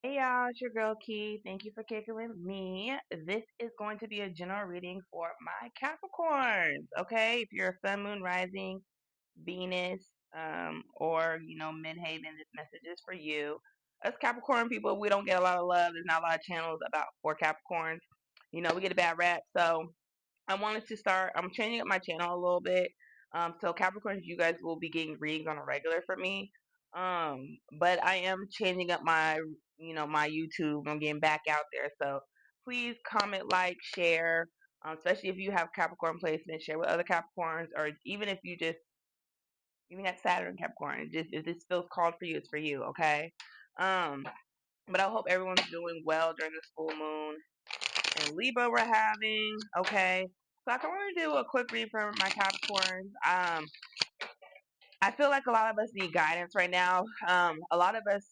Hey y'all, it's your girl Key. Thank you for kicking with me. This is going to be a general reading for my Capricorns. Okay, if you're a Sun, Moon, Rising, Venus, or Midhaven, this message is for you. Us Capricorn people, we don't get a lot of love. There's not a lot of channels about for Capricorns. We get a bad rap. So I wanted to start. I'm changing up my channel a little bit. So Capricorns, you guys will be getting readings on a regular for me. But I am changing up my YouTube. I'm getting back out there. So please comment, like, share. Especially if you have Capricorn placement, share with other Capricorns, or even if you just even have Saturn Capricorn. Just if this feels called for you, it's for you. Okay. Um, but I hope everyone's doing well during this full moon and Libra we're having. Okay. So I can really do a quick read for my Capricorns. I feel like a lot of us need guidance right now. A lot of us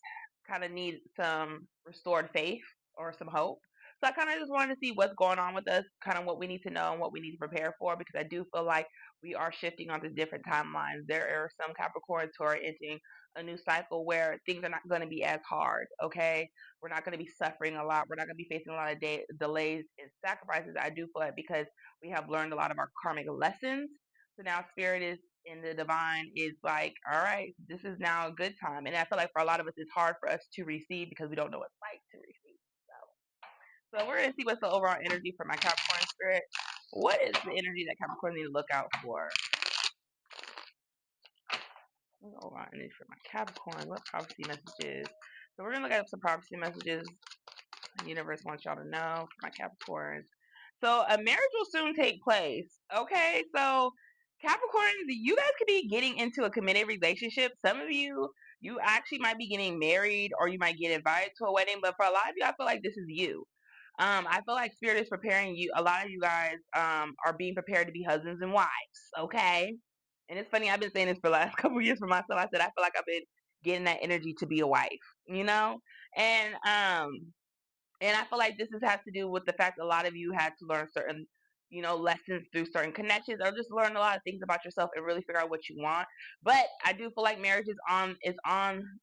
kind of need some restored faith or some hope. So I kind of just wanted to see what's going on with us, kind of what we need to know and what we need to prepare for, because I do feel like we are shifting onto different timelines. There are some Capricorns who are entering a new cycle where things are not going to be as hard. Okay, we're not going to be suffering a lot. We're not going to be facing a lot of delays and sacrifices. I do feel like because we have learned a lot of our karmic lessons. So now spirit is in the divine is like, all right, this is now a good time. And I feel like for a lot of us, it's hard for us to receive because we don't know what it's like to receive. So we're going to see what's the overall energy for my Capricorn spirit. What is the energy that Capricorn need to look out for? What's the overall energy for my Capricorn? What prophecy messages? So we're going to look at some prophecy messages the universe wants y'all to know for my Capricorns. So a marriage will soon take place. Okay, so Capricorns, you guys could be getting into a committed relationship. Some of you actually might be getting married, or you might get invited to a wedding. But for a lot of you, I feel like this is you. I feel like Spirit is preparing you. A lot of you guys are being prepared to be husbands and wives. Okay, and it's funny. I've been saying this for the last couple of years for myself. I said I feel like I've been getting that energy to be a wife. You know, and I feel like has to do with the fact a lot of you had to learn certain, lessons through certain connections, or just learn a lot of things about yourself and really figure out what you want. But I do feel like marriage is on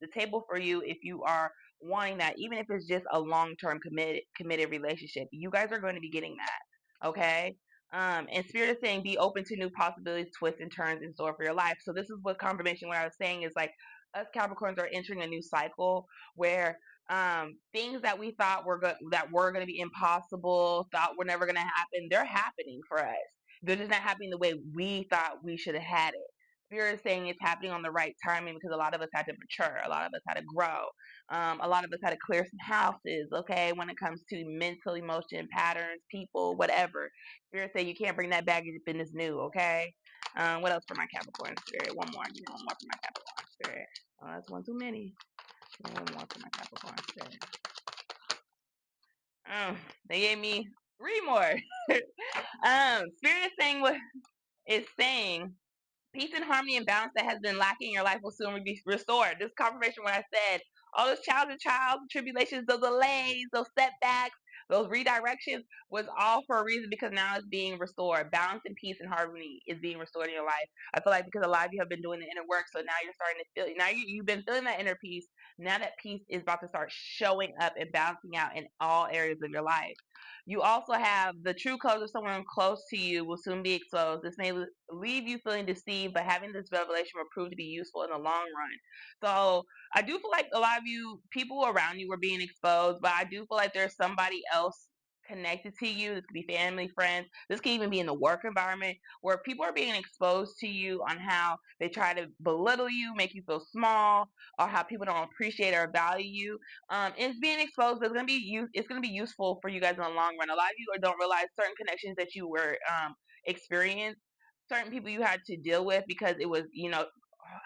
the table for you if you are wanting that, even if it's just a long term committed relationship. You guys are going to be getting that. Okay. And Spirit is saying be open to new possibilities, twists, and turns in store for your life. So this is what confirmation. What I was saying is like us Capricorns are entering a new cycle where things that we thought were going to be impossible, thought were never going to happen, they're happening for us. They're just not happening the way we thought we should have had it. Spirit is saying it's happening on the right timing because a lot of us had to mature, a lot of us had to grow, a lot of us had to clear some houses. Okay, when it comes to mental, emotion, patterns, people, whatever. Spirit saying you can't bring that baggage up in this new. Okay. What else for my Capricorn spirit? One more. Give me one more for my Capricorn spirit. Oh, that's one too many. One more for my Capricorn spirit. They gave me three more. Spirit saying what is saying peace and harmony and balance that has been lacking in your life will soon be restored. This confirmation when I said all those trials, tribulations, those delays, those setbacks, those redirections was all for a reason because now it's being restored. Balance and peace and harmony is being restored in your life. I feel like because a lot of you have been doing the inner work, so now you're starting to feel. Now you've been feeling that inner peace. Now that peace is about to start showing up and balancing out in all areas of your life. You also have the true colors of someone close to you will soon be exposed. This may leave you feeling deceived, but having this revelation will prove to be useful in the long run. So I do feel like a lot of you, people around you were being exposed, but I do feel like there's somebody else connected to you. This could be family, friends. This could even be in the work environment where people are being exposed to you on how they try to belittle you, make you feel small, or how people don't appreciate or value you. It's being exposed. It's gonna be useful for you guys in the long run. A lot of you don't realize certain connections that you were experienced, certain people you had to deal with because it was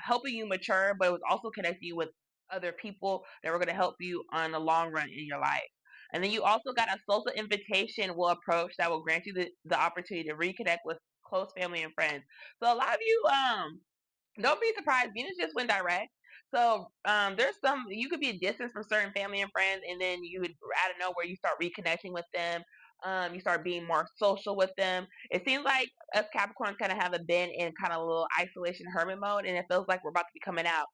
helping you mature, but it was also connecting you with other people that were going to help you on the long run in your life. And then you also got a social invitation will approach that will grant you the opportunity to reconnect with close family and friends. So a lot of you don't be surprised. Venus just went direct. So there's some you could be a distance from certain family and friends, and then you would out of nowhere you start reconnecting with them. You start being more social with them. It seems like us Capricorns kind of have been in kind of a little isolation hermit mode, and it feels like we're about to be coming out.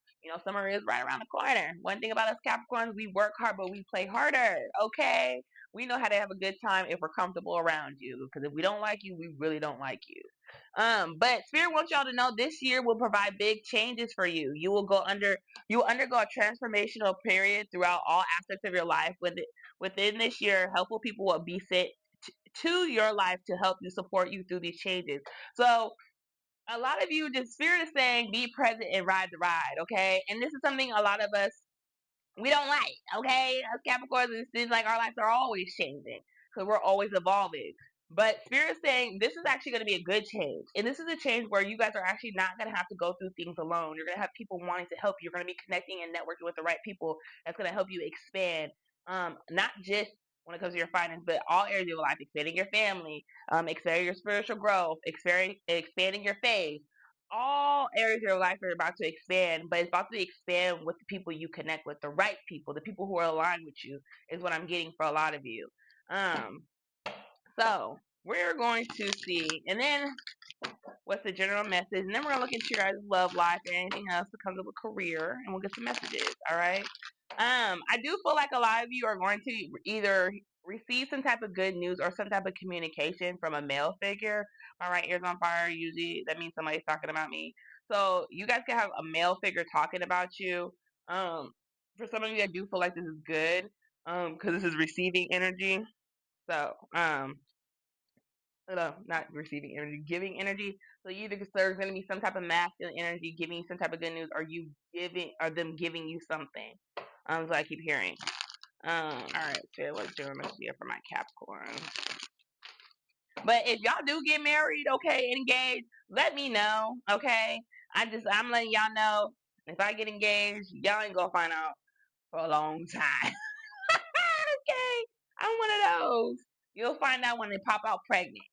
Summer is right around the corner. One thing about us Capricorns, we work hard, but we play harder. Okay, we know how to have a good time if we're comfortable around you. Because if we don't like you, we really don't like you. But Spirit wants y'all to know this year will provide big changes for you. You will undergo a transformational period throughout all aspects of your life. Within this year, helpful people will be sent to your life to help you support you through these changes. So a lot of you, just Spirit is saying, be present and ride the ride, okay? And this is something a lot of us we don't like, okay? As Capricorns, it seems like our lives are always changing because we're always evolving. But Spirit's saying this is actually going to be a good change. And this is a change where you guys are actually not going to have to go through things alone. You're going to have people wanting to help you. You're going to be connecting and networking with the right people that's going to help you expand, not just when it comes to your finance, but all areas of your life, expanding your family, expanding your spiritual growth, expanding your faith, all areas of your life are about to expand, but it's about to expand with the people you connect with, the right people, the people who are aligned with you, is what I'm getting for a lot of you. So we're going to see, and then what's the general message, and then we're gonna look into your guys' love life and anything else that comes up with career, and we'll get some messages. All right. I do feel like a lot of you are going to either receive some type of good news or some type of communication from a male figure. My right ear's on fire. Usually that means somebody's talking about me. So you guys can have a male figure talking about you. For some of you, I do feel like this is good. Because this is receiving energy. So, no, not receiving energy, giving energy. So either there's going to be some type of masculine energy giving you some type of good news, or you giving, or them giving you something. So I keep hearing. All right, so what's doing message here for my Capricorn? But if y'all do get married, okay, engaged, let me know, okay. I'm letting y'all know if I get engaged, y'all ain't gonna find out for a long time. Okay, I'm one of those. You'll find out when they pop out pregnant.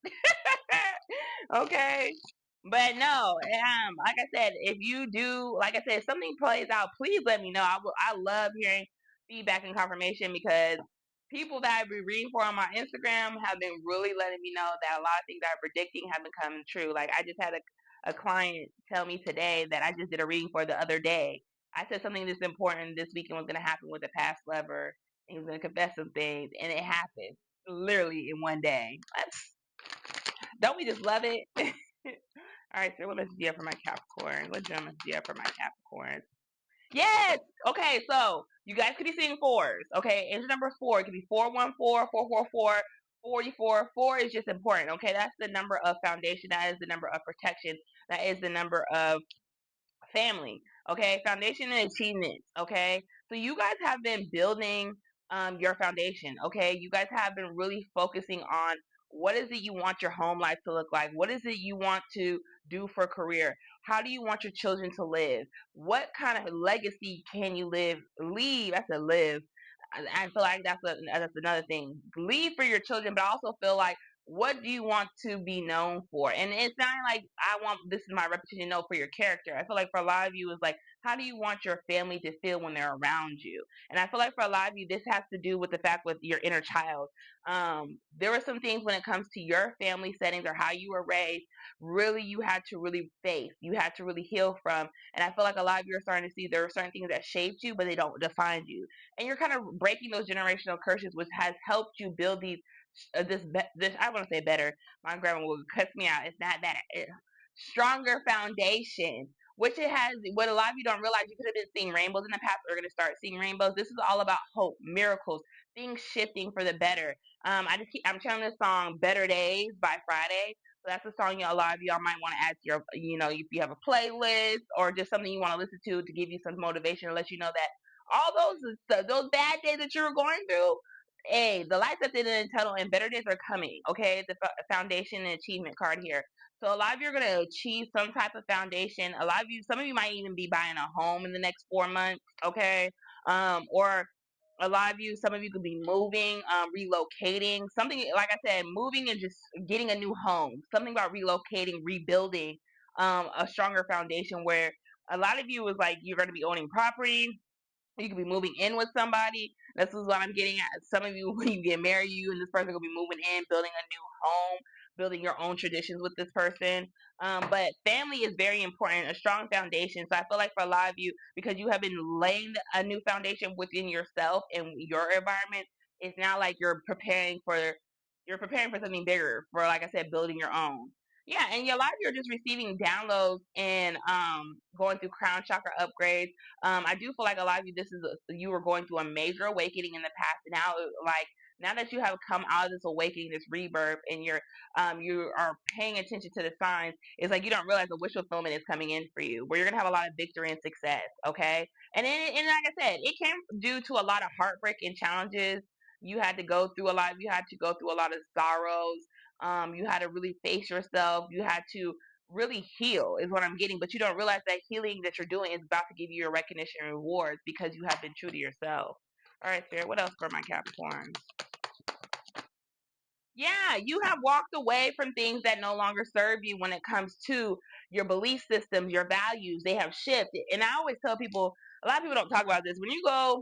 Okay. But no, like I said, if you do, like I said, if something plays out, please let me know. I love hearing feedback and confirmation because people that I've been reading for on my Instagram have been really letting me know that a lot of things I'm predicting have been coming true. Like I just had a client tell me today that I just did a reading for the other day. I said something that's important this weekend was going to happen with a past lover. And he was going to confess some things, and it happened literally in one day. Don't we just love it? All right, so what message do you have for my Capricorn? What gem do you have for my Capricorn? Yes. Okay, so you guys could be seeing fours. Okay, engine number 4. It could be 414, 444, 44. 4 is just important. Okay, that's the number of foundation. That is the number of protection. That is the number of family. Okay, foundation and achievements. Okay, so you guys have been building your foundation. Okay, you guys have been really focusing on what is it you want your home life to look like. What is it you want to do for career? How do you want your children to live? What kind of legacy can you leave? I said live. I feel like that's another thing. Leave for your children, but I also feel like what do you want to be known for? And it's not like I want this is my reputation. No, for your character. I feel like for a lot of you, it's like how do you want your family to feel when they're around you? And I feel like for a lot of you, this has to do with the fact with your inner child. There were some things when it comes to your family settings or how you were raised. Really, you had to really face. You had to really heal from. And I feel like a lot of you are starting to see there are certain things that shaped you, but they don't define you. And you're kind of breaking those generational curses, which has helped you build these this I want to say better. My grandma will cuss me out. It's not that stronger foundation, which it has. What a lot of you don't realize, you could have been seeing rainbows in the past. We're gonna start seeing rainbows. This is all about hope, miracles, things shifting for the better. I'm channeling this song "Better Days" by Friday. So that's a song a lot of y'all might want to add to your, if you have a playlist or just something you want to listen to give you some motivation to let you know that all those bad days that you were going through, hey, the lights at the end of the tunnel and better days are coming. Okay, the foundation and achievement card here. So a lot of you are going to achieve some type of foundation. Some of you might even be buying a home in the next 4 months. Okay, or a lot of you, some of you could be moving, relocating, something like I said, moving and just getting a new home. Something about relocating, rebuilding, a stronger foundation where a lot of you is like you're going to be owning property. You could be moving in with somebody. This is what I'm getting at. Some of you, when you get married, you and this person will be moving in, building a new home. building your own traditions with this person. But family is very important, a strong foundation. So I feel like for a lot of you, because you have been laying a new foundation within yourself and your environment, it's now like you're preparing for something bigger, for, like I said, building your own. Yeah, and a lot of you are just receiving downloads and going through crown chakra upgrades. I do feel like a lot of you, you were going through a major awakening in the past. Now, like now that you have come out of this awakening, this rebirth, and you are paying attention to the signs, it's like you don't realize the wish fulfillment is coming in for you, where you're gonna have a lot of victory and success. Okay, and like I said, it came due to a lot of heartbreak and challenges. You had to go through a lot. You had to go through a lot of sorrows. You had to really face yourself. You had to really heal, is what I'm getting. But you don't realize that healing that you're doing is about to give you your recognition and rewards because you have been true to yourself. All right, Spirit. What else for my Capricorn? Yeah, you have walked away from things that no longer serve you when it comes to your belief systems, your values. They have shifted. And I always tell people, a lot of people don't talk about this. When you go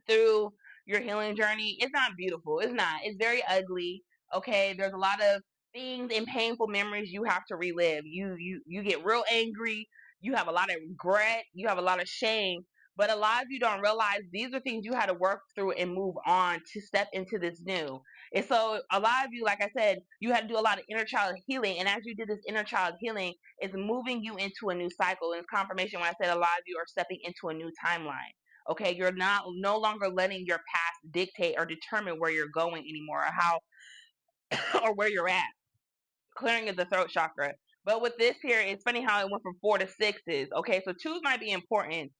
through your healing journey, it's not beautiful. It's not. It's very ugly. Okay, there's a lot of things and painful memories you have to relive. You get real angry. You have a lot of regret. You have a lot of shame. But a lot of you don't realize these are things you had to work through and move on to step into this new. And so a lot of you, like I said, you had to do a lot of inner child healing. And as you did this inner child healing, it's moving you into a new cycle. And it's confirmation when I said a lot of you are stepping into a new timeline. Okay, you're not no longer letting your past dictate or determine where you're going anymore, or how or where you're at. Clearing of the throat chakra. But with this here, it's funny how it went from 4 to 6s. Okay, so twos might be important.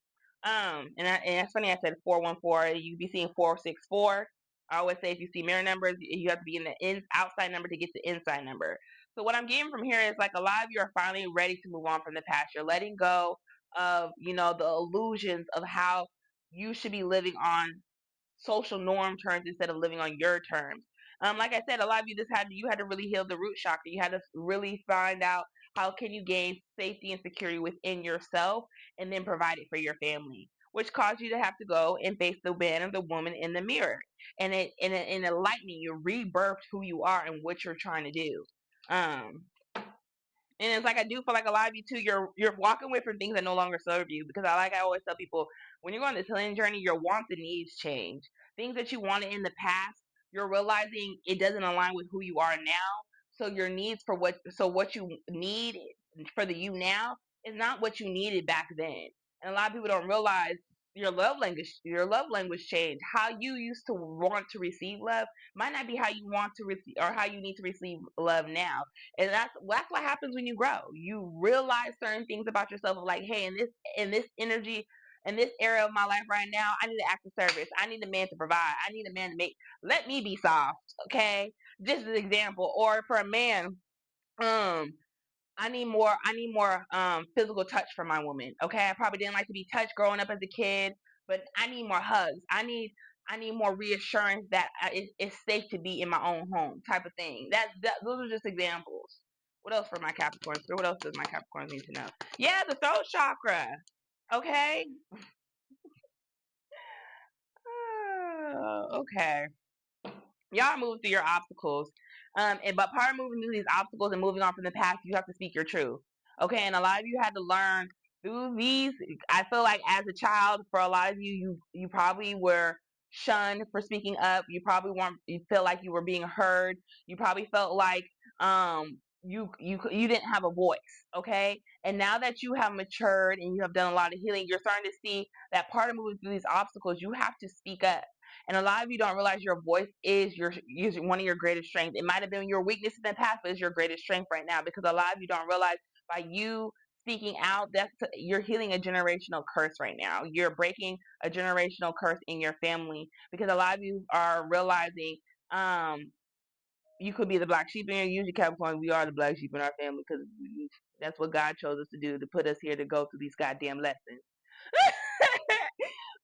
And that's funny. I said 414. You be seeing 464. I always say if you see mirror numbers, you have to be in the outside number to get the inside number. So what I'm getting from here is like a lot of you are finally ready to move on from the past. You're letting go of the illusions of how you should be living on social norm terms instead of living on your terms. Like I said, a lot of you had to really heal the root chakra. You had to really find out how can you gain safety and security within yourself, and then provide it for your family, which caused you to have to go and face the man or the woman in the mirror, and in enlightening you rebirthed who you are and what you're trying to do. Um, and it's like I do feel like a lot of you too, you're walking away from things that no longer serve you, because I always tell people, when you're going this healing journey, your wants and needs change. Things that you wanted in the past, you're realizing it doesn't align with who you are now. So your needs for what you need for the you now is not what you needed back then. And a lot of people don't realize your love language changed. How you used to want to receive love might not be how you want to receive or how you need to receive love now. And that's what happens when you grow. You realize certain things about yourself, like, hey, in this energy, in this area of my life right now, I need to act of service. I need a man to provide. I need a man to let me be soft. Okay, just as an example. Or for a man, um, I need more physical touch from my woman. Okay, I probably didn't like to be touched growing up as a kid, but I need more hugs. I need more reassurance that it's safe to be in my own home, type of thing. Those are just examples. What else for my Capricorns? What else does my Capricorns need to know? Yeah, the throat chakra. Okay. Okay. Y'all are moving through your obstacles. But part of moving through these obstacles and moving on from the past, you have to speak your truth. Okay, and a lot of you had to learn through these. I feel like as a child, for a lot of you, you probably were shunned for speaking up. You probably weren't. You felt like you were being heard. You probably felt like you didn't have a voice. Okay, and now that you have matured and you have done a lot of healing, you're starting to see that part of moving through these obstacles, you have to speak up. And a lot of you don't realize your voice is one of your greatest strengths. It might have been your weakness in the past, but it's your greatest strength right now, because a lot of you don't realize by you speaking out, you're healing a generational curse right now. You're breaking a generational curse in your family, because a lot of you are realizing you could be the black sheep in your usually Capricorn. We are the black sheep in our family, because that's what God chose us to do, to put us here to go through these goddamn lessons.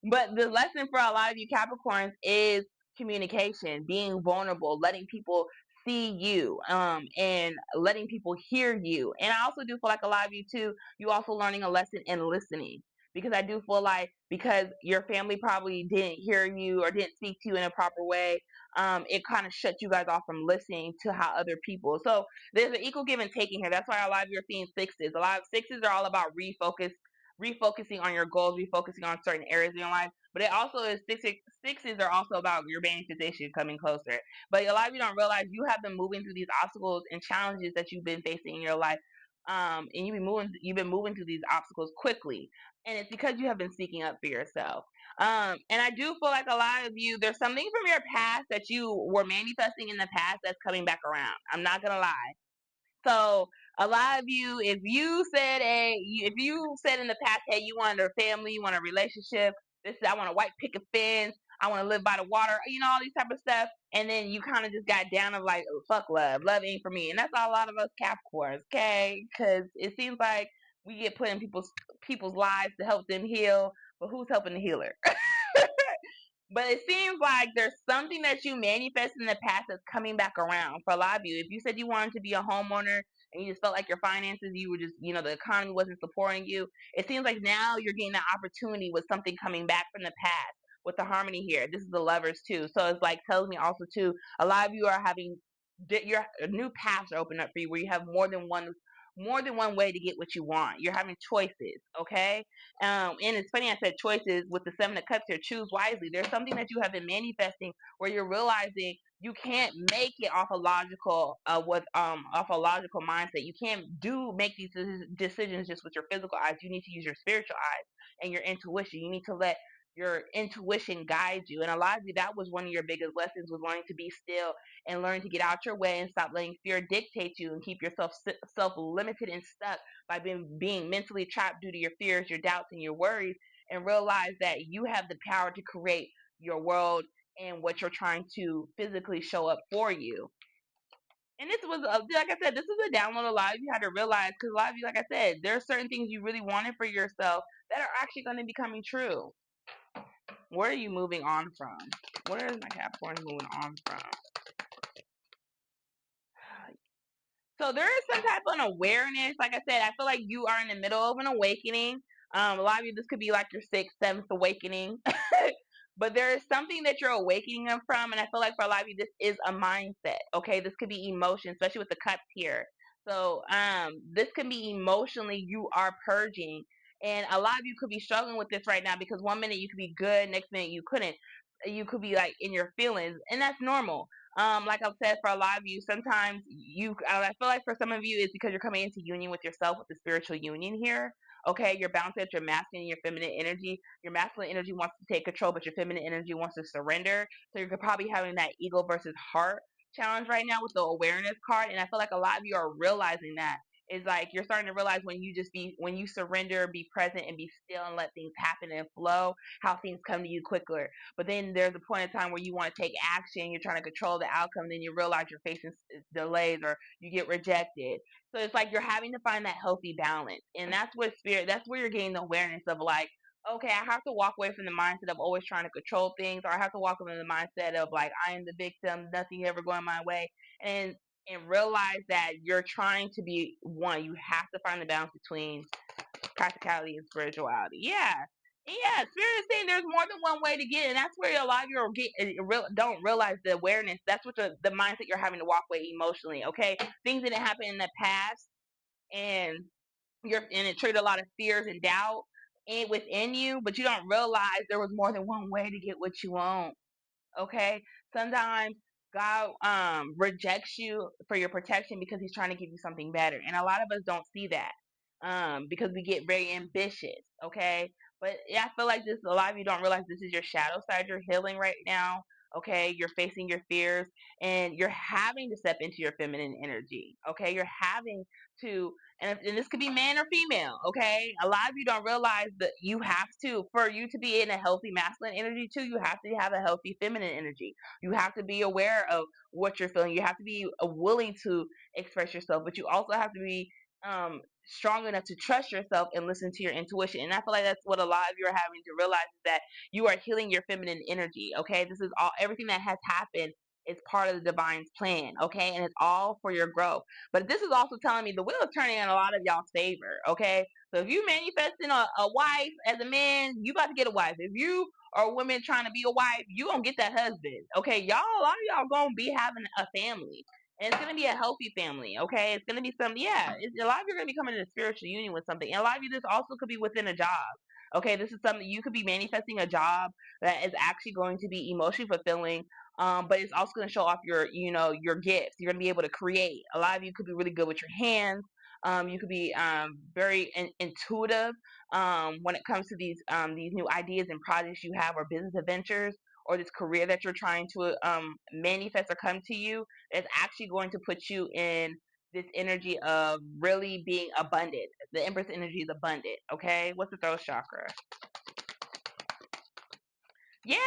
But the lesson for a lot of you Capricorns is communication, being vulnerable, letting people see you, and letting people hear you. And I also do feel like a lot of you too, you also learning a lesson in listening. because I do feel like because your family probably didn't hear you or didn't speak to you in a proper way, it kind of shut you guys off from listening to how other people. So there's an equal give and taking here. That's why a lot of you are seeing sixes. A lot of sixes are all about refocusing on your goals, refocusing on certain areas in your life. But it also is sixes are also about your manifestation coming closer. But a lot of you don't realize you have been moving through these obstacles and challenges that you've been facing in your life. And you've been moving through these obstacles quickly, and it's because you have been speaking up for yourself. And I do feel like a lot of you, there's something from your past that you were manifesting in the past that's coming back around. I'm not gonna lie. So a lot of you, if you said in the past, hey, you wanted a family, you want a relationship, this is I want a white picket fence, I want to live by the water, all these type of stuff, and then you kind of just got down of like, oh, fuck love ain't for me, and that's a lot of us Capricorns, okay? Because it seems like we get put in people's lives to help them heal, but who's helping the healer? But it seems like there's something that you manifested in the past that's coming back around for a lot of you. If you said you wanted to be a homeowner and you just felt like your finances, you were just, the economy wasn't supporting you, it seems like now you're getting that opportunity with something coming back from the past with the harmony here. This is the lovers too. So it's like tells me also too, a lot of you are having your new paths are opening up for you where you have more than one way to get what you want. You're having choices, okay? And it's funny I said choices with the Seven of Cups here. Choose wisely. There's something that you have been manifesting where you're realizing you can't make it off a logical mindset. You can't make these decisions just with your physical eyes. You need to use your spiritual eyes and your intuition. You need to let your intuition guide you. And a lot of you, that was one of your biggest lessons, was learning to be still and learn to get out your way and stop letting fear dictate you and keep yourself self limited and stuck by being mentally trapped due to your fears, your doubts, and your worries, and realize that you have the power to create your world and what you're trying to physically show up for you. And this was, like I said, this is a download a lot of you had to realize, because a lot of you, like I said, there are certain things you really wanted for yourself that are actually going to be coming true. Where are you moving on from? Where is my Capricorn moving on from? So there is some type of awareness. Like I said, I feel like you are in the middle of an awakening. A lot of you, this could be like your sixth, seventh awakening. But there is something that you're awakening them from, and I feel like for a lot of you, this is a mindset. Okay, this could be emotion, especially with the cups here. So this could be emotionally you are purging, and a lot of you could be struggling with this right now because one minute you could be good, next minute you couldn't. You could be like in your feelings, and that's normal. Like I've said, for a lot of you, sometimes I feel like for some of you, it's because you're coming into union with yourself, with the spiritual union here. Okay, you're balanced at your masculine and your feminine energy. Your masculine energy wants to take control, but your feminine energy wants to surrender. So you're probably having that ego versus heart challenge right now with the awareness card. And I feel like a lot of you are realizing that. Is like you're starting to realize when you surrender, be present, and be still, and let things happen and flow, how things come to you quicker. But then there's a point in time where you want to take action, you're trying to control the outcome, then you realize you're facing delays or you get rejected. So it's like you're having to find that healthy balance. And that's where you're getting the awareness of like, okay, I have to walk away from the mindset of always trying to control things, or I have to walk away from the mindset of like, I am the victim, nothing ever going my way. And realize that you're trying to be one. You have to find the balance between practicality and spirituality. Yeah. Yeah, spirit is saying there's more than one way to get it, and that's where a lot of you don't realize the awareness. That's what the mindset you're having to walk away emotionally. Okay, things didn't happen in the past, and it triggered a lot of fears and doubt within you, but you don't realize there was more than one way to get what you want. Okay, sometimes God rejects you for your protection because He's trying to give you something better, and a lot of us don't see that because we get very ambitious. Okay, but yeah, I feel like this. A lot of you don't realize this is your shadow side you're healing right now. Okay, you're facing your fears, and you're having to step into your feminine energy. Okay, you're having to, and this could be man or female. Okay, a lot of you don't realize that you have to, for you to be in a healthy masculine energy too, you have to have a healthy feminine energy. You have to be aware of what you're feeling. You have to be willing to express yourself, but you also have to be strong enough to trust yourself and listen to your intuition. And I feel like that's what a lot of you are having to realize, is that you are healing your feminine energy. Okay, this is all, everything that has happened It's part of the divine's plan, okay? And it's all for your growth. But this is also telling me the wheel is turning in a lot of y'all's favor, okay? So if you manifesting a wife as a man, you about to get a wife. If you are women trying to be a wife, you gonna get that husband, okay? Y'all, a lot of y'all gonna be having a family. And it's gonna be a healthy family, okay? It's gonna be something, yeah. A lot of you are gonna be coming in a spiritual union with something, and a lot of you this also could be within a job. Okay, this is something you could be manifesting a job that is actually going to be emotionally fulfilling. But it's also going to show off your gifts. You're going to be able to create. A lot of you could be really good with your hands. You could be very intuitive when it comes to these new ideas and projects you have, or business adventures, or this career that you're trying to manifest or come to you. It's actually going to put you in this energy of really being abundant. The Empress energy is abundant. Okay, what's the throat chakra? Yeah,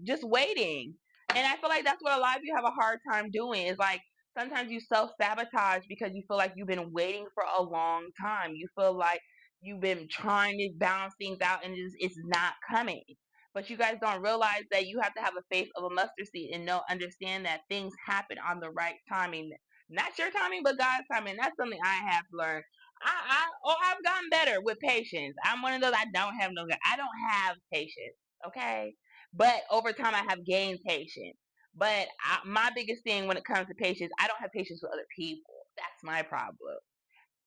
just waiting. And I feel like that's what a lot of you have a hard time doing. Is like sometimes you self sabotage because you feel like you've been waiting for a long time. You feel like you've been trying to balance things out and it's not coming. But you guys don't realize that you have to have a faith of a mustard seed and understand that things happen on the right timing. Not your timing, but God's timing. That's something I have learned. I've gotten better with patience. I'm one of those. I don't have patience. Okay, but over time, I have gained patience. But my biggest thing when it comes to patience, I don't have patience with other people. That's my problem.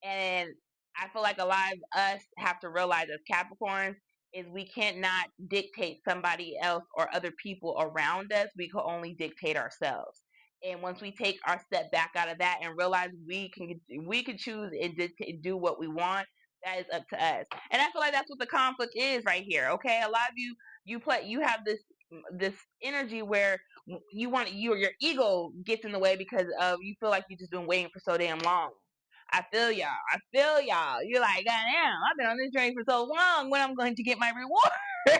And I feel like a lot of us have to realize as Capricorns is we can't not dictate somebody else or other people around us. We can only dictate ourselves. And once we take our step back out of that and realize we can choose and do what we want, that is up to us. And I feel like that's what the conflict is right here. Okay, a lot of you have this energy where your ego gets in the way because of you feel like you've just been waiting for so damn long. I feel y'all. I feel y'all. You're like, God damn, I've been on this train for so long. When I'm going to get my reward?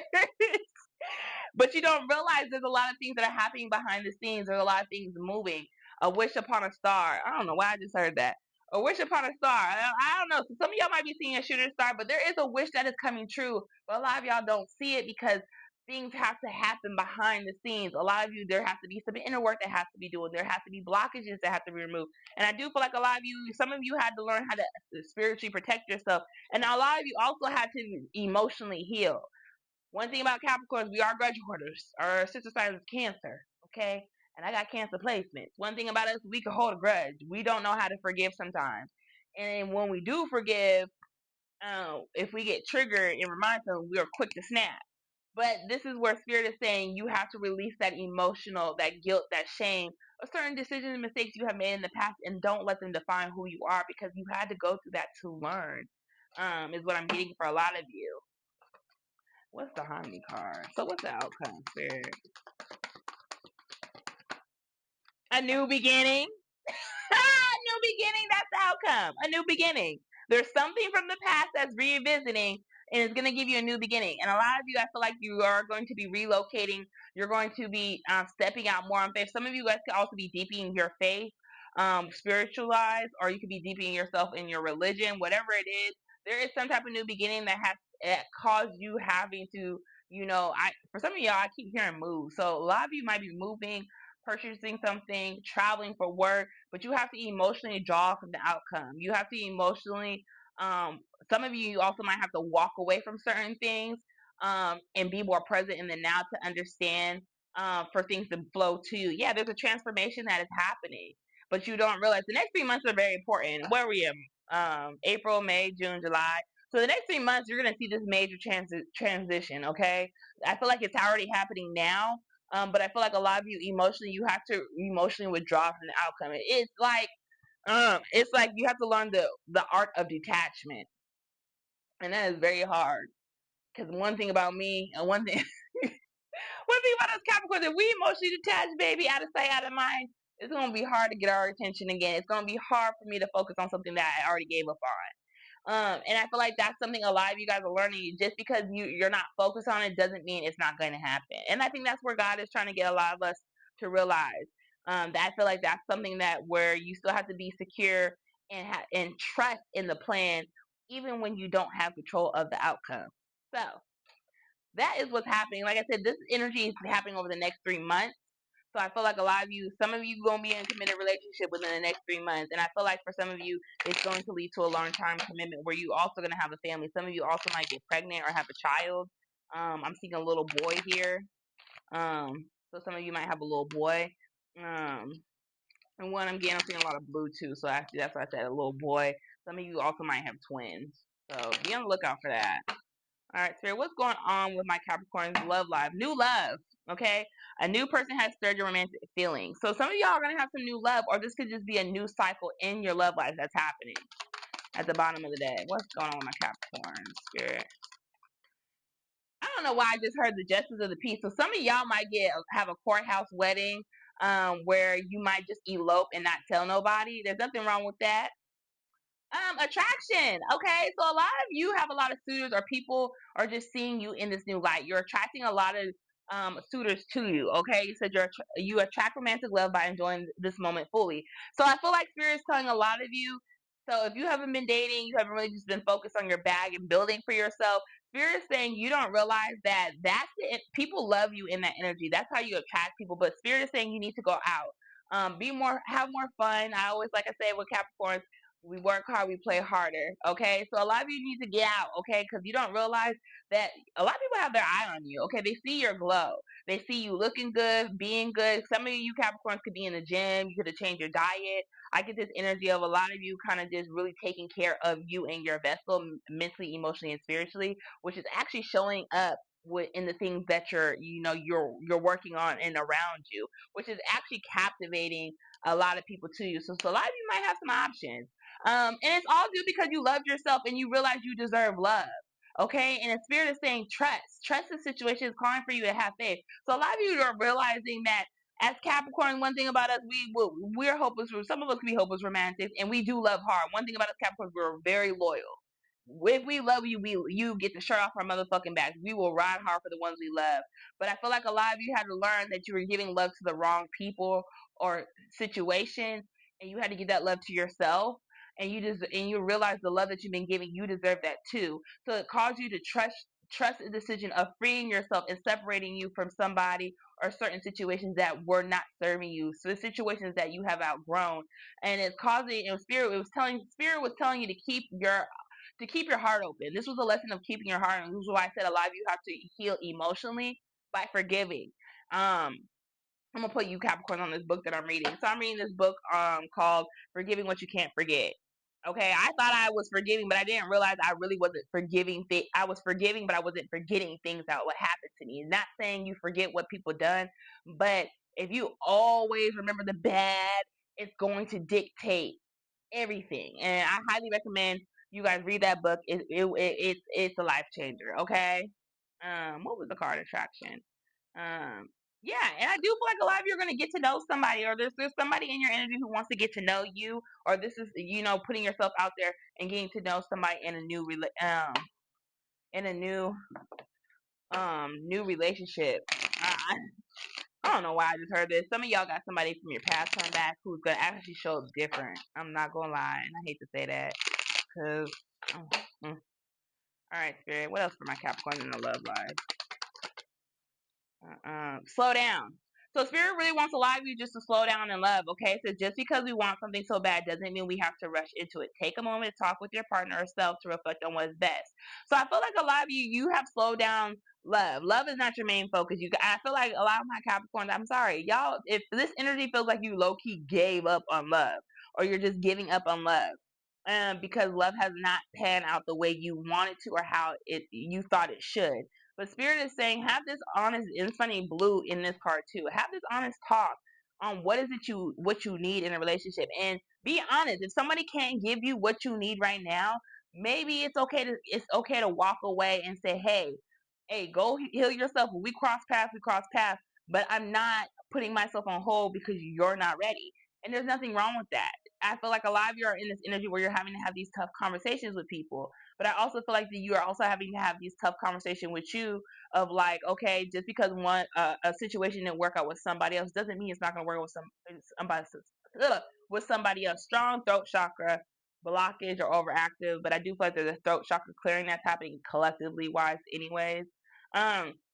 But you don't realize there's a lot of things that are happening behind the scenes. There's a lot of things moving. A wish upon a star. I don't know why I just heard that. A wish upon a star. I don't know. So some of y'all might be seeing a shooting star, but there is a wish that is coming true. But a lot of y'all don't see it because things have to happen behind the scenes. A lot of you, there has to be some inner work that has to be doing. There has to be blockages that have to be removed. And I do feel like a lot of you, some of you had to learn how to spiritually protect yourself. And a lot of you also had to emotionally heal. One thing about Capricorns, we are grudge hoarders. Our sister sign is Cancer, okay? And I got Cancer placements. One thing about us, we can hold a grudge. We don't know how to forgive sometimes. And when we do forgive, if we get triggered and remind them, we are quick to snap. But this is where Spirit is saying you have to release that emotional, that guilt, that shame, of certain decisions and mistakes you have made in the past, and don't let them define who you are because you had to go through that to learn. Is what I'm getting for a lot of you. What's the Harmony card? So what's the outcome, Spirit? A new beginning. New beginning. That's the outcome. A new beginning. There's something from the past that's revisiting and it's going to give you a new beginning. And a lot of you, I feel like you are going to be relocating. You're going to be stepping out more on faith. Some of you guys could also be deepening your faith, spiritualized, or you could be deepening yourself in your religion, whatever it is. There is some type of new beginning that caused you having to, for some of y'all, I keep hearing move. So a lot of you might be moving, purchasing something, traveling for work, but you have to emotionally draw from the outcome. You have to emotionally, some of you also might have to walk away from certain things and be more present in the now to understand for things to flow to you. Yeah, there's a transformation that is happening, but you don't realize the next 3 months are very important. Where were you? April, May, June, July. So the next 3 months, you're gonna see this major transition. Okay, I feel like it's already happening now. But I feel like a lot of you emotionally, you have to emotionally withdraw from the outcome. It's like you have to learn the art of detachment, and that is very hard. Because one thing about me, and one thing, one thing about us Capricorns, if we emotionally detach, baby, out of sight, out of mind, it's gonna be hard to get our attention again. It's gonna be hard for me to focus on something that I already gave up on. And I feel like that's something a lot of you guys are learning. Just because you're not focused on it doesn't mean it's not going to happen. And I think that's where God is trying to get a lot of us to realize. That I feel like that's something that where you still have to be secure and trust in the plan, even when you don't have control of the outcome. So that is what's happening. Like I said, this energy is happening over the next 3 months. So I feel like a lot of you, some of you gonna be in a committed relationship within the next 3 months, and I feel like for some of you, it's going to lead to a long-term commitment where you also gonna have a family. Some of you also might get pregnant or have a child. I'm seeing a little boy here. So some of you might have a little boy. And one I'm seeing a lot of blue too. So actually, that's why I said a little boy. Some of you also might have twins. So be on the lookout for that. All right, Spirit, what's going on with my Capricorn's love life? New love, okay? A new person has stirred your romantic feelings. So some of y'all are going to have some new love, or this could just be a new cycle in your love life that's happening at the bottom of the day. What's going on with my Capricorn, Spirit? I don't know why I just heard the justice of the peace. So some of y'all might have a courthouse wedding where you might just elope and not tell nobody. There's nothing wrong with that. Attraction. Okay, so a lot of you have a lot of suitors, or people are just seeing you in this new light. You're attracting a lot of suitors to you. Okay, you said you attract romantic love by enjoying this moment fully. So I feel like Spirit is telling a lot of you. So if you haven't been dating, you haven't really just been focused on your bag and building for yourself. Spirit is saying you don't realize that that's it. People love you in that energy. That's how you attract people. But Spirit is saying you need to go out. Have more fun. I always, like I say with Capricorns, we work hard, we play harder. Okay, so a lot of you need to get out. Okay, because you don't realize that a lot of people have their eye on you. Okay, they see your glow, they see you looking good, being good. Some of you Capricorns could be in the gym. You could have changed your diet. I get this energy of a lot of you kind of just really taking care of you and your vessel, mentally, emotionally, and spiritually, which is actually showing up in the things that you're working on and around you, which is actually captivating a lot of people to you. So a lot of you might have some options. And it's all due because you loved yourself and you realize you deserve love. Okay, and the Spirit is saying trust the situation is calling for you to have faith. So a lot of you are realizing that as Capricorn, one thing about us, we're hopeless. Some of us can be hopeless romantics, and we do love hard. One thing about us Capricorns, we're very loyal. If we love you, you get the shirt off our motherfucking back. We will ride hard for the ones we love. But I feel like a lot of you had to learn that you were giving love to the wrong people or situations, and you had to give that love to yourself. And you realize the love that you've been giving, you deserve that too. So it caused you to trust the decision of freeing yourself and separating you from somebody or certain situations that were not serving you. So the situations that you have outgrown, and it's causing. And Spirit was telling you to keep your heart open. This was a lesson of keeping your heart open. This is why I said a lot of you have to heal emotionally by forgiving. I'm gonna put you Capricorn on this book that I'm reading. So I'm reading this book called Forgiving What You Can't Forget. Okay, I thought I was forgiving, but I didn't realize I really wasn't forgiving. I was forgiving, but I wasn't forgetting things that would happen to me. Not saying you forget what people done, but if you always remember the bad, it's going to dictate everything. And I highly recommend you guys read that book. It's a life changer. Okay. What was the card attraction? Um, yeah, and I do feel like a lot of you are gonna get to know somebody, or there's somebody in your energy who wants to get to know you, or this is putting yourself out there and getting to know somebody in a new relationship. I don't know why I just heard this. Some of y'all got somebody from your past come back who's gonna actually show up different. I'm not gonna lie, and I hate to say that because. All right, Spirit. What else for my Capricorn in the love life? Slow down. So Spirit really wants a lot of you just to slow down and love, okay? So just because we want something so bad doesn't mean we have to rush into it. Take a moment to talk with your partner or self to reflect on what's best. So I feel like a lot of you have slowed down love. Love is not your main focus. I feel like a lot of my Capricorns, I'm sorry, y'all, if this energy feels like you low-key gave up on love, or you're just giving up on love, because love has not panned out the way you wanted to or how you thought it should. But Spirit is saying, have this honest, and it's funny, blue in this card too. Have this honest talk on what you need in a relationship, and be honest. If somebody can't give you what you need right now, maybe it's okay to walk away and say, hey, go heal yourself. When we cross paths, we cross paths. But I'm not putting myself on hold because you're not ready. And there's nothing wrong with that. I feel like a lot of you are in this energy where you're having to have these tough conversations with people. But I also feel like that you are also having to have these tough conversations with you of like, okay, just because a situation didn't work out with somebody else doesn't mean it's not going to work with somebody else. Strong throat chakra blockage or overactive, but I do feel like there's a throat chakra clearing that's happening collectively wise anyways.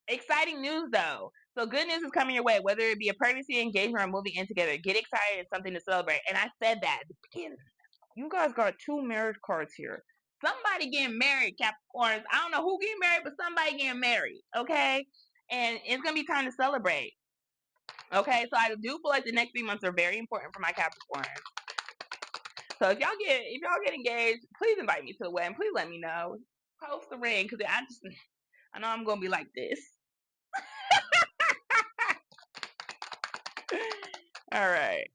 Exciting news though. So good news is coming your way, whether it be a pregnancy, engagement, or moving in together. Get excited. It's something to celebrate. And I said that at the beginning. You guys got 2 marriage cards here. Somebody getting married, Capricorns. I don't know who getting married, but somebody getting married, okay? And it's going to be time to celebrate, okay? So I do feel like the next 3 months are very important for my Capricorns. So if y'all get engaged, please invite me to the wedding. Please let me know. Post the ring, because I know I'm going to be like this. All right.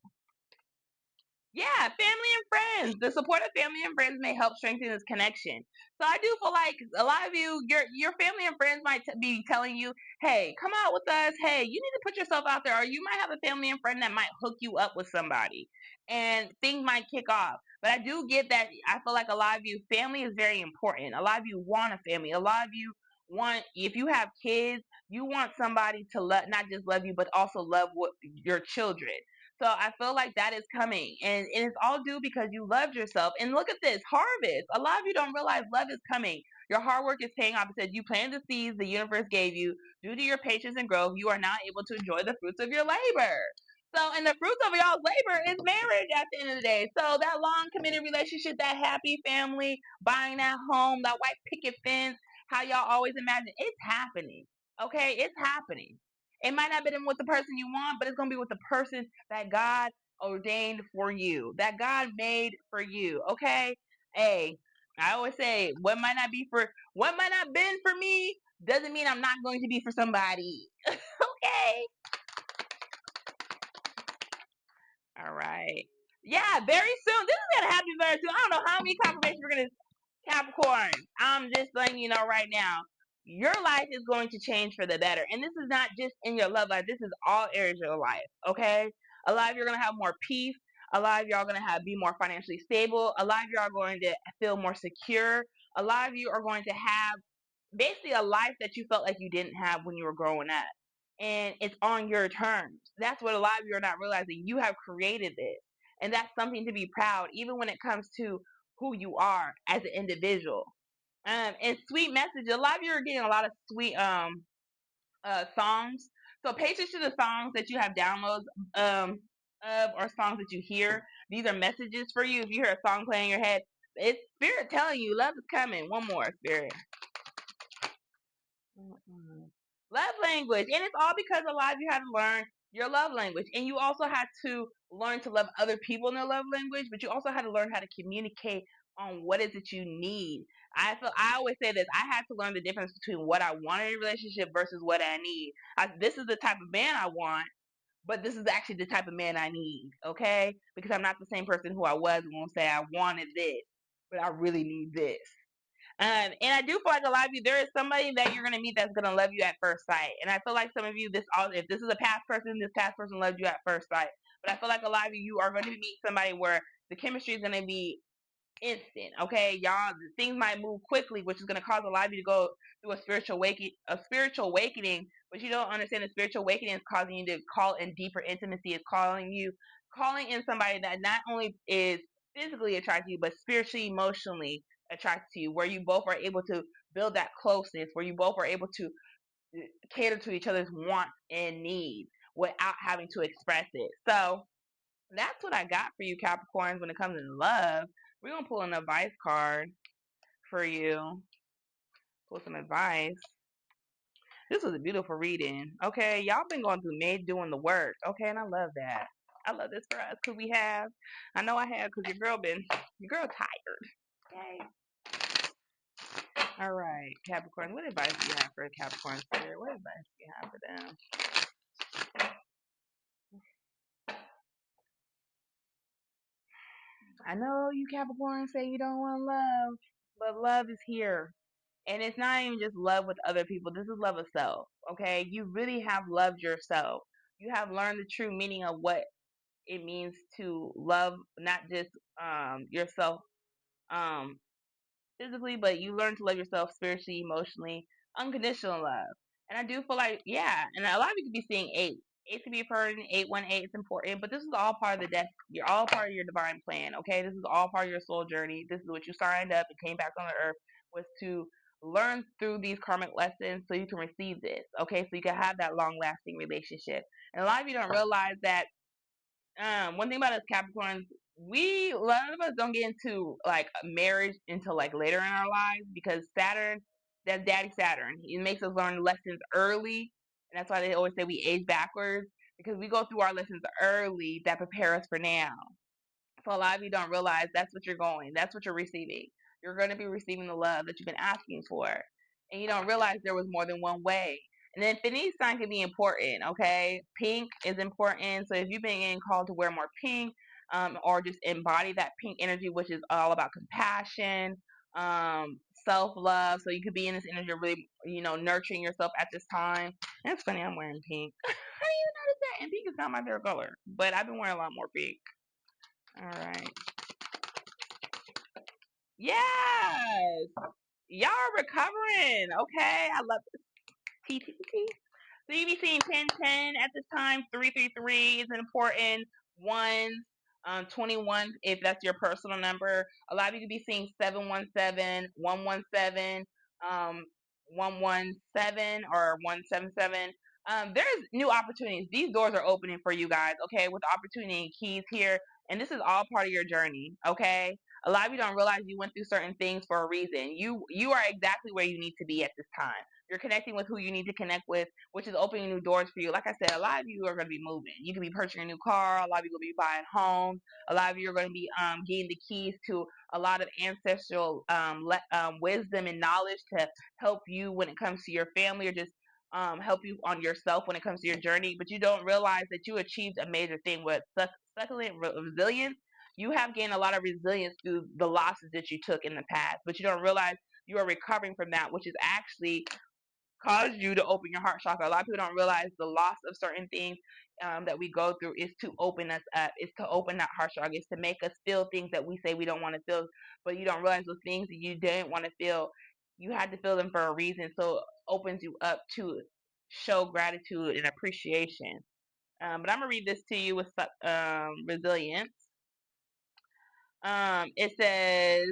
Yeah, family and friends. The support of family and friends may help strengthen this connection. So I do feel like a lot of you, your family and friends might be telling you, "Hey, come out with us. Hey, you need to put yourself out there." Or you might have a family and friend that might hook you up with somebody, and things might kick off. But I do get that. I feel like a lot of you, family is very important. A lot of you want a family. A lot of you want, if you have kids, you want somebody to not just love you, but also love your children. So I feel like that is coming, and it's all due because you loved yourself. And look at this harvest. A lot of you don't realize love is coming. Your hard work is paying off. It said you planted the seeds the universe gave you. Due to your patience and growth, you are now able to enjoy the fruits of your labor. So, and the fruits of y'all's labor is marriage at the end of the day. So that long committed relationship, that happy family, buying that home, that white picket fence, how y'all always imagine, it's happening. Okay, it's happening. It might not be with the person you want, but it's going to be with the person that God ordained for you, that God made for you. Okay? Hey, I always say, what might not been for me doesn't mean I'm not going to be for somebody. Okay? All right. Yeah, very soon. This is going to happen very soon. I don't know how many confirmations we're going to Capricorn, I'm just letting you know right now, your life is going to change for the better. And this is not just in your love life, this is all areas of your life, okay? A lot of you are going to have more peace. A lot of you are going to be more financially stable. A lot of you are going to feel more secure. A lot of you are going to have basically a life that you felt like you didn't have when you were growing up. And it's on your terms. That's what a lot of you are not realizing. You have created this. And that's something to be proud, even when it comes to who you are as an individual. And sweet messages. A lot of you are getting a lot of sweet songs. So pay attention to the songs that you have downloads of, or songs that you hear. These are messages for you. If you hear a song playing in your head, it's spirit telling you love is coming. One more, spirit. Love language. And it's all because a lot of you had to learn your love language. And you also had to learn to love other people in their love language, but you also had to learn how to communicate on what is it you need. I always say this. I had to learn the difference between what I want in a relationship versus what I need. This is the type of man I want, but this is actually the type of man I need, okay? Because I'm not the same person who I was when I say I wanted this, but I really need this. And I do feel like a lot of you, there is somebody that you're gonna meet that's gonna love you at first sight. And I feel like some of you, if this is a past person, this past person loved you at first sight. But I feel like a lot of you are going to meet somebody where the chemistry is gonna be instant. Okay, y'all, things might move quickly, which is gonna cause a lot of you to go through a spiritual awakening. But you don't understand the spiritual awakening is causing you to call in deeper intimacy. It's calling in somebody that not only is physically attracted to you, but spiritually, emotionally attracted to you, where you both are able to build that closeness, where you both are able to cater to each other's wants and needs without having to express it. So that's what I got for you, Capricorns, when it comes to love. We're going to pull an advice card for you. Pull some advice. This was a beautiful reading. Okay, y'all been going through May doing the work. Okay, and I love that. I love this for us because I know I have because your girl tired. Okay. All right, Capricorn. What advice do you have for Capricorn spirit? What advice do you have for them? I know you Capricorn say you don't want love, but love is here. And it's not even just love with other people. This is love of self. Okay? You really have loved yourself. You have learned the true meaning of what it means to love not just yourself um physically, but you learn to love yourself spiritually, emotionally, unconditional love. And I do feel like, yeah, and a lot of you could be seeing eight. Eight to be a person, 818, it's important, but this is all part of the death. You're all part of your divine plan, okay? This is all part of your soul journey. This is what you signed up and came back on the earth was to learn through these karmic lessons so you can receive this. Okay, so you can have that long lasting relationship. And a lot of you don't realize that one thing about us Capricorns, a lot of us don't get into like marriage until like later in our lives because Saturn, that's Daddy Saturn. He makes us learn lessons early, and that's why they always say we age backwards because we go through our lessons early that prepare us for now. So a lot of you don't realize that's what you're going. That's what you're receiving. You're going to be receiving the love that you've been asking for. And you don't realize there was more than one way. And then infinity sign can be important, okay? Pink is important. So if you've been getting called to wear more pink, or just embody that pink energy, which is all about compassion, self-love. So you could be in this energy of really, nurturing yourself at this time. And it's funny, I'm wearing pink. How do you notice that? And pink is not my favorite color. But I've been wearing a lot more pink. All right. Yes. Y'all are recovering. Okay. I love this. TTT. So you be seeing 1010 at this time. 333 is important. Ones, 21 if that's your personal number. A lot of you could be seeing 717, 117, 117 or 177. There's new opportunities. These doors are opening for you guys, okay, with opportunity and keys here. And this is all part of your journey, okay? A lot of you don't realize you went through certain things for a reason. You are exactly where you need to be at this time. You're connecting with who you need to connect with, which is opening new doors for you. Like I said, a lot of you are going to be moving. You could be purchasing a new car. A lot of you will be buying homes. A lot of you are going to be getting the keys to a lot of ancestral wisdom and knowledge to help you when it comes to your family or just help you on yourself when it comes to your journey. But you don't realize that you achieved a major thing with succulent resilience. You have gained a lot of resilience through the losses that you took in the past, but you don't realize you are recovering from that, which is actually caused you to open your heart chakra. A lot of people don't realize the loss of certain things that we go through is to open us up, is to open that heart chakra, is to make us feel things that we say we don't want to feel, but you don't realize those things that you didn't want to feel, you had to feel them for a reason. So it opens you up to show gratitude and appreciation. But I'm gonna read this to you with resilience. It says,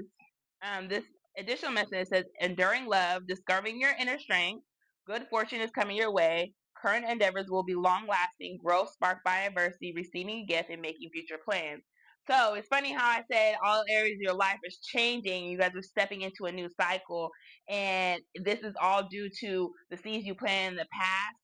this additional message says, enduring love, discovering your inner strength, good fortune is coming your way, current endeavors will be long lasting, growth sparked by adversity, receiving a gift, and making future plans. So it's funny how I said all areas of your life is changing. You guys are stepping into a new cycle, and this is all due to the seeds you planted in the past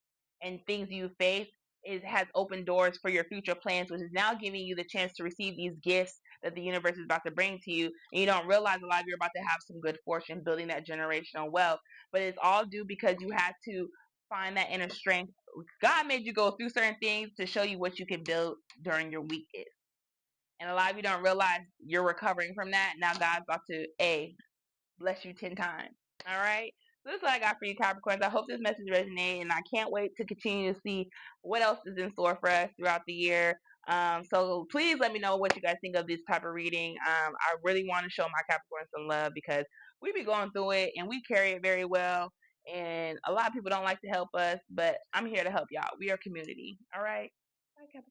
and things you faced. It has opened doors for your future plans, which is now giving you the chance to receive these gifts that the universe is about to bring to you. And you don't realize a lot of you are about to have some good fortune building that generational wealth. But it's all due because you had to find that inner strength. God made you go through certain things to show you what you can build during your weakest. And a lot of you don't realize you're recovering from that. Now God's about to bless you 10 times. All right. So this is what I got for you, Capricorns. I hope this message resonated, and I can't wait to continue to see what else is in store for us throughout the year. So please let me know what you guys think of this type of reading. I really want to show my Capricorns some love because we be going through it and we carry it very well. And a lot of people don't like to help us, but I'm here to help y'all. We are community. All right. Bye, Capricorn.